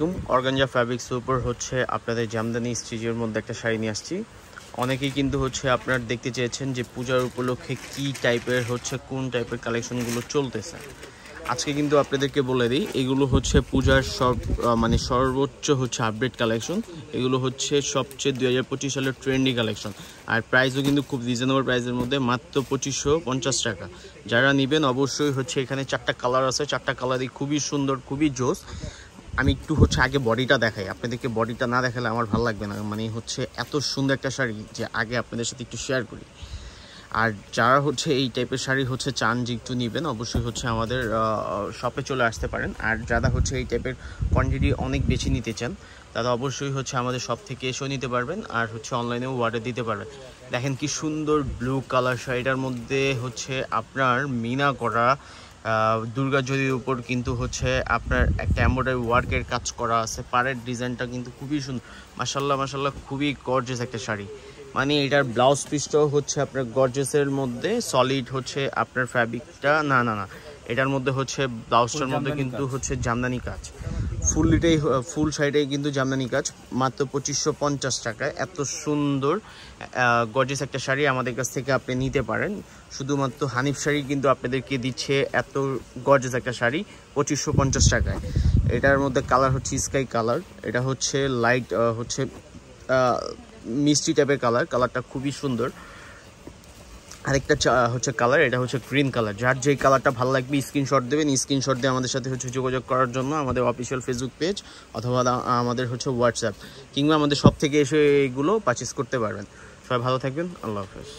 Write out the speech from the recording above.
আলাইকুম। অর্গানজা ফ্যাব্রিক্সের উপর হচ্ছে আপনাদের জামদানি স্টিচের মধ্যে একটা শাড়ি নিয়ে আসছি। অনেকেই কিন্তু হচ্ছে আপনারা দেখতে চেয়েছেন যে পূজার উপলক্ষে কি টাইপের হচ্ছে কোন টাইপের কালেকশনগুলো চলতেছে। আজকে কিন্তু আপনাদেরকে বলে দিই, এগুলো হচ্ছে পূজার মানে সর্বোচ্চ হচ্ছে আপডেট কালেকশন। এগুলো হচ্ছে সবচেয়ে 2025 সালের ট্রেন্ডি কালেকশন। আর প্রাইসও কিন্তু খুব রিজনেবল প্রাইসের মধ্যে, মাত্র 2550 টাকা। যারা নেবেন অবশ্যই হচ্ছে এখানে 4টা কালার আছে, 4টা কালারই খুবই সুন্দর, খুবই জোস। আমি একটু হচ্ছে আগে বডিটা দেখাই, আপনাদেরকে বডিটা না দেখালে আমার ভালো লাগবে না। মানে হচ্ছে এত সুন্দর একটা শাড়ি যে আগে আপনাদের সাথে একটু শেয়ার করি। আর যারা হচ্ছে এই টাইপের শাড়ি হচ্ছে চান যে একটু নেবেন, অবশ্যই হচ্ছে আমাদের শপে চলে আসতে পারেন। আর যারা হচ্ছে এই টাইপের কোয়ান্টিটি অনেক বেশি নিতে চান, তারা অবশ্যই হচ্ছে আমাদের শপ থেকে এসেও নিতে পারবেন, আর হচ্ছে অনলাইনেও অর্ডার দিতে পারবেন। দেখেন কি সুন্দর ব্লু কালার শাড়িটার মধ্যে হচ্ছে আপনার মিনা করা দুর্গা জরির উপর কিন্তু হচ্ছে আপনার একটা এমব্রয়ডারি ওয়ার্কের কাজ করা আছে। পাড়ের ডিজাইনটা কিন্তু খুবই সুন্দর, মাশাল্লাহ মাশাল্লাহ, খুবই গর্জিয়াস একটা শাড়ি। মানে এটার ব্লাউজ পিসটাও হচ্ছে আপনার গর্জিয়াসের মধ্যে, সলিড হচ্ছে আপনার ফ্যাব্রিকটা না না না এটার মধ্যে হচ্ছে ব্লাউজটার মধ্যে কিন্তু হচ্ছে জামদানি কাজ। ফুল সাইডেই কিন্তু জামদানি কাজ, মাত্র 2550 টাকায় এত সুন্দর গর্জিয়াস একটা শাড়ি আমাদের কাছ থেকে আপনি নিতে পারেন। শুধুমাত্র হানিফ শাড়ি কিন্তু আপনাদেরকে দিচ্ছে এত গর্জিয়াস একটা শাড়ি 2550 টাকায়। এটার মধ্যে কালার হচ্ছে স্কাই কালার, এটা হচ্ছে লাইট হচ্ছে মিষ্টি টাইপের কালারটা খুবই সুন্দর। আরেকটা হচ্ছে কালার, এটা হচ্ছে গ্রিন কালার। যার যেই কালারটা ভালো লাগবে স্ক্রিনশট দেবেন, স্ক্রিনশট দিয়ে আমাদের সাথে হচ্ছে যোগাযোগ করার জন্য আমাদের অফিসিয়াল ফেসবুক পেজ অথবা আমাদের হচ্ছে হোয়াটসঅ্যাপ কিংবা আমাদের শপ থেকে এসে এইগুলো পারচেস করতে পারবেন। সবাই ভালো থাকবেন, আল্লাহ হাফেজ।